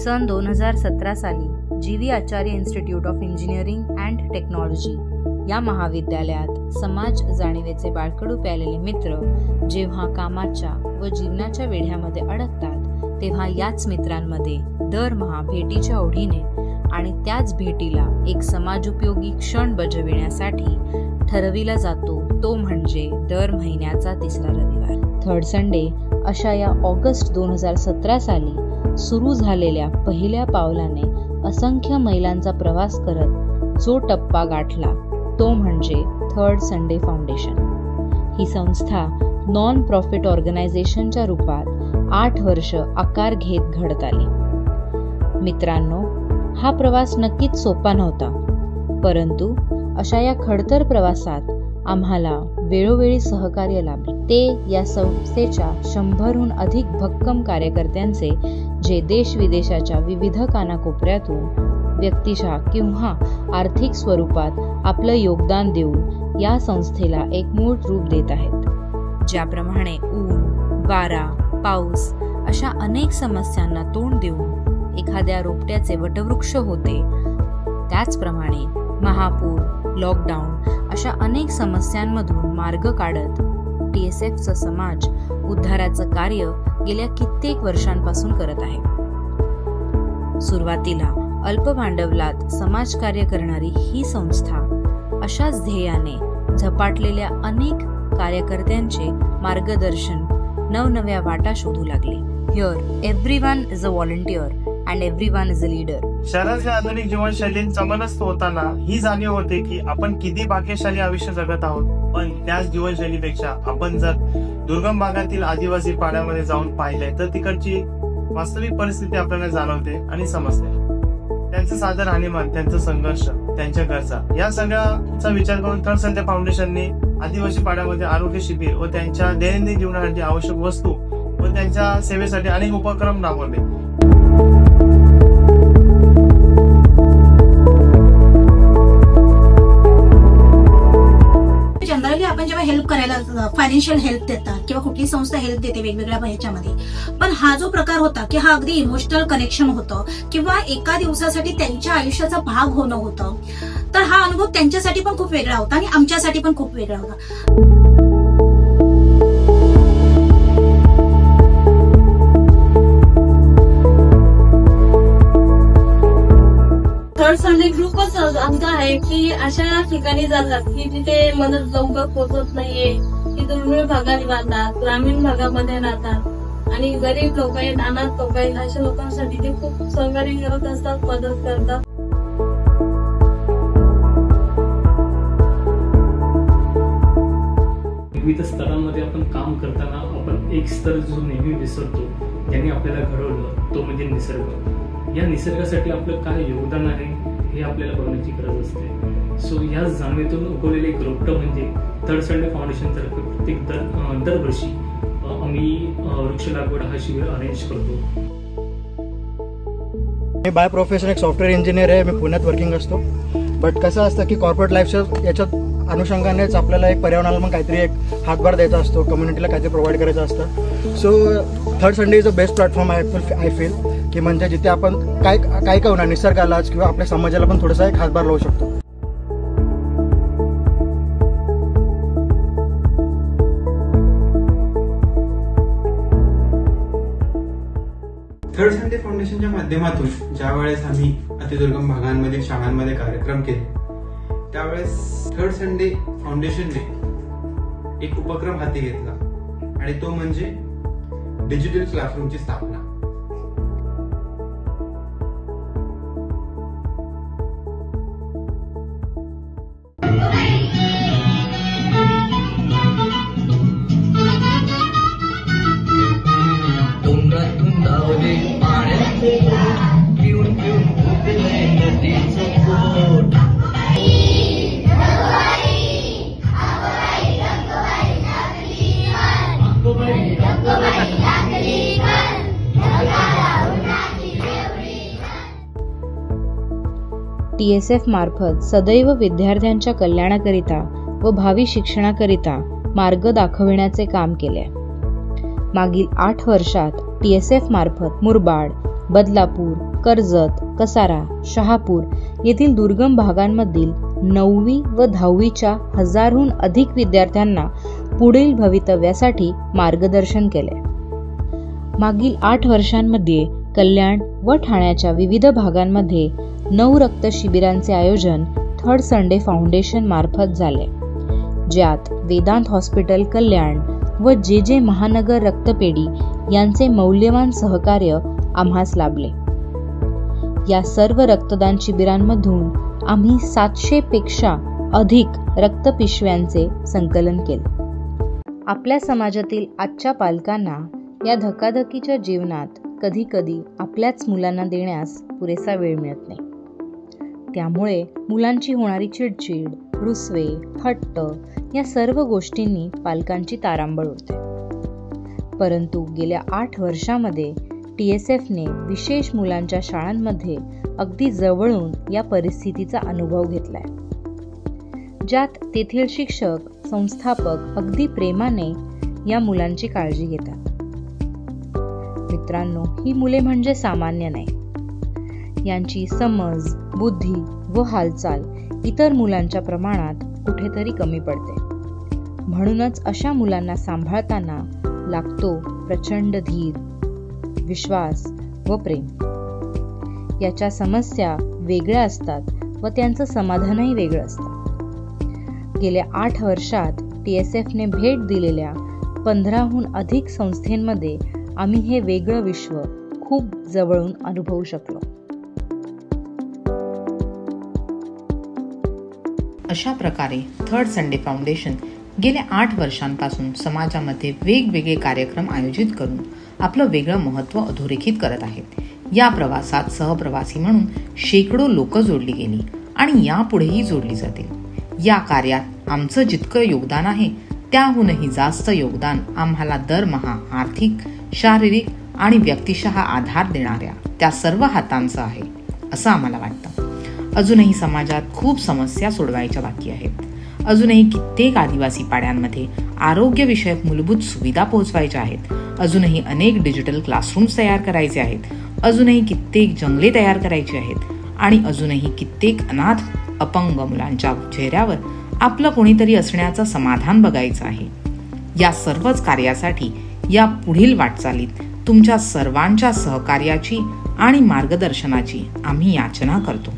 सन 2017 साली GV Acharya institute of engineering and technology या महाविद्यालयात समाज जाणीवेचे बाळकडू प्यालेले मित्र जेव्हा कामाच्या व जीवनाच्या वेढ्यामध्ये अडकतात तेव्हा याच मित्रांमध्ये दरमहा भेटीच्या ओढीने आणि त्याच भेटीला एक समाजोपयोगी क्षण बजविण्यासाठी ठरविला जातो तो म्हणजे दर महिन्याचा तिसरा रविवार थर्ड संडे अशा या ऑगस्ट 2017 साली सुरू झालेल्या पहिल्या पावलाने असंख्य मैलांचा प्रवास करत जो टप्पा गाठला तो म्हणजे थर्ड संडे फाउंडेशन। ही संस्था नॉन प्रॉफिट ऑर्गनायझेशनच्या रूपात 8 वर्ष आकार घेत घडत आली। मित्रांनो, हा प्रवास नक्कीच सोपा नव्हता, परंतु अशा या खडतर प्रवासात आम्हाला वेळोवेळी सहकार्य लाभले। ते या संस्थेच्या 100हून अधिक भक्कम कार्यकर्त्यांचे जे देश विदेशाच्या विविध कानाकोपऱ्यातून व्यक्तिशः किंवा आर्थिक स्वरूपात आपलं योगदान देऊन या संस्थेला एक मूळ रूप देत आहेत। ज्याप्रमाणे ऊन, वारा, पाऊस अशा अनेक समस्यांना तोंड देऊन एखाद्या रोपट्याचे वटवृक्ष होते, त्याचप्रमाणे महापूर, लॉकडाऊन अशा अनेक समस्यांमधून मार्ग काढत TSFचं समाज उद्धाराचं कार्य गेल्या कित्येक वर्षांपासून करत आहे। सुरुवातीला अल्प भांडवलात समाजकार्य करणारी ही संस्था अशाच ध्येयाने झपाटलेल्या अनेक कार्यकर्त्यांचे मार्गदर्शन नवनव्या वाटा शोधू लागले। Here everyone is a volunteer and everyone is a leader. शहराच्या आधुनिक जीवनशैलीत समरस्त होताना ही जाणीव होते की आपण किती भाग्यशाली आयुष्य जगत आहोत, पण त्याच जीवनशैलीपेक्षा आपण जर दुर्गम भागातील आदिवासी पाड्यामध्ये जाऊन पाहिले तर तिकडची वास्तविक परिस्थिती आपल्याला जाणवते आणि समजते। त्यांचं साधं राहणीमान, त्यांचा संघर्ष, त्यांच्या गरजा या सगळ्याचा विचार करून थर्ड संडे फाउंडेशनने आदिवासी पाड्यामध्ये आरोग्य शिबिर व त्यांच्या दैनंदिन जीवनासाठी आवश्यक वस्तू व त्यांच्या सेवेसाठी अनेक उपक्रम राबवले। जनरली आपण जेव्हा हेल्प करायला फायनान्शियल हेल्प देतात किंवा कुठली संस्था हेल्प देते वेगवेगळ्या ह्याच्यामध्ये, पण हा जो प्रकार होता की हा अगदी इमोशनल कनेक्शन होतं किंवा एका दिवसासाठी त्यांच्या आयुष्याचा भाग होणं होतं, तर हा अनुभव त्यांच्यासाठी पण खूप वेगळा होता आणि आमच्यासाठी पण खूप वेगळा होता। थर्ड संडे ग्रुपच आमचा आहे की अशा ठिकाणी जातात की जिथे मदत लवकर पोहोचत नाहीये, की दुर्मिळ भागात राहतात, ग्रामीण भागामध्ये राहतात आणि गरीब लोक आहेत, अनाथ लोक आहेत, अशा लोकांसाठी ते खूप सहकार्य करत असतात, मदत करतात। विविध स्तरांमध्ये आपण काम करताना आपण एक स्तर जो नेहमी विसरतो, ज्यांनी आपल्याला घडवलं तो म्हणजे निसर्ग। या निसर्गासाठी आपलं काय योगदान आहे हे आपल्याला बघण्याची गरज असते। सो या जाणीवेतून उगवलेले एक रोपटं म्हणजे थर्ड संडे फाउंडेशन तर्फे प्रत्येक दरवर्षी आम्ही वृक्ष लागवड हा शिबिर अरेंज करतो। मी बाय प्रोफेशन एक सॉफ्टवेअर इंजिनियर आहे, मी पुण्यात वर्किंग असतो। बट कसं असतं की कॉर्पोरेट लाईफच्या याच्यात अनुषंगानेच आपल्याला एक पर्यावरणाला पण काहीतरी एक हातभार द्यायचा असतो, कम्युनिटीला काहीतरी प्रोव्हाइड करायचं असतं। So third Sunday is a best platform I feel की म्हणजे जिथे आपण काय होणार निसर्गालाच किंवा आपल्या समाजाला पण थोडासा एक हातभार लावू शकतो। थर्ड संडे फाउंडेशनच्या माध्यमातून ज्यावेळेस आम्ही अतिदुर्गम भागांमध्ये शाळांमध्ये कार्यक्रम केले, त्यावेळेस थर्ड संडे फाउंडेशनने एक उपक्रम हाती घेतला आणि तो म्हणजे डिजिटल क्लासरूमची स्थापना। TSF मार्फत सदैव विद्यार्थ्यांच्या कल्याणाकरिता व भावी शिक्षणाकरिता मार्ग दाखविण्याचे काम केले। मागील 8 वर्षात TSF मार्फत मुरबाड, बदलापूर, कर्जत, कसारा, शहापूर येथील दुर्गम भागांमधील 9वी व 10वीच्या हजारहून अधिक विद्यार्थ्यांना पुढील भवितव्यासाठी मार्गदर्शन केले. मागील 8 वर्षांमध्ये कल्याण व ठाण्याच्या विविध भागांमध्ये 9 रक्त शिबिरांचे आयोजन थर्ड संडे फाउंडेशन मार्फत झाले, ज्यात वेदांत हॉस्पिटल कल्याण व जे महानगर रक्तपेढी यांचे मौल्यवान सहकार्य आम्हास लाभले. या सर्व रक्तदान शिबिरांमधून आम्ही 700 पेक्षा अधिक रक्तपिशव्यांचे संकलन केले. आपल्या समाजातील आजच्या पालकांना या धकाधकीच्या जीवनात कधी कधी आपल्याच मुलांना देण्यास पुरेसा वेळ मिळत नाही. त्यामुळे मुलांची होणारी चिडचिड, रुसवे, हट्ट या सर्व गोष्टींनी पालकांची तारांबळ उडते. परंतु गेल्या 8 वर्षांमध्ये TSFने विशेष मुलांच्या शाळांमध्ये अगदी जवळून या परिस्थितीचा अनुभव घेतलाय, ज्यात तेथील शिक्षक, संस्थापक अगदी प्रेमाने या मुलांची काळजी घेतात. मित्रांनो, ही मुले म्हणजे सामान्य नाही. यांची समज, बुद्धी व हालचाल इतर मुलांच्या प्रमाणात कुठेतरी कमी पडते. म्हणूनच अशा मुलांना सांभाळताना लागतो प्रचंड धीर, विश्वास व प्रेम. याच्या समस्या वेगळ्या असतात व त्यांचं समाधानही वेगळं असतं. गेल्या 8 वर्षात TSFने भेट दिलेल्या 15हून अधिक संस्थेमध्ये आम्ही हे वेगळं विश्व खूप जवळून अनुभवू शकलो. अशा प्रकारे थर्ड संडे फाउंडेशन गेल्या 8 वर्षांपासून समाजामध्ये वेगवेगळे कार्यक्रम आयोजित करून आपलं वेगळं महत्त्व अधोरेखित करत आहेत. या प्रवासात सहप्रवासी म्हणून शेकडो लोक जोडली गेली आणि यापुढेही जोडली जातील. या कार्यात आमचं जितकं योगदान आहे त्याहूनही जास्त योगदान आम्हाला दरमहा आर्थिक, शारीरिक आणि व्यक्तिशः आधार देणाऱ्या त्या सर्व हातांचं आहे असं आम्हाला वाटतं. अजूनही समाजात खूप समस्या सोडवायच्या बाकी आहेत. अजूनही कित्येक आदिवासी पाड्यांमध्ये आरोग्यविषयक मूलभूत सुविधा पोहोचवायच्या आहेत. अजूनही अनेक डिजिटल क्लासरूम्स तयार करायचे आहेत. अजूनही कित्येक जंगले तयार करायची आहेत आणि अजूनही कित्येक अनाथ, अपंग मुलांच्या चेहऱ्यावर आपलं कोणीतरी असण्याचं समाधान बघायचं आहे. या सर्वच कार्यासाठी या पुढील वाटचालीत तुमच्या सर्वांच्या सहकार्याची आणि मार्गदर्शनाची आम्ही याचना करतो.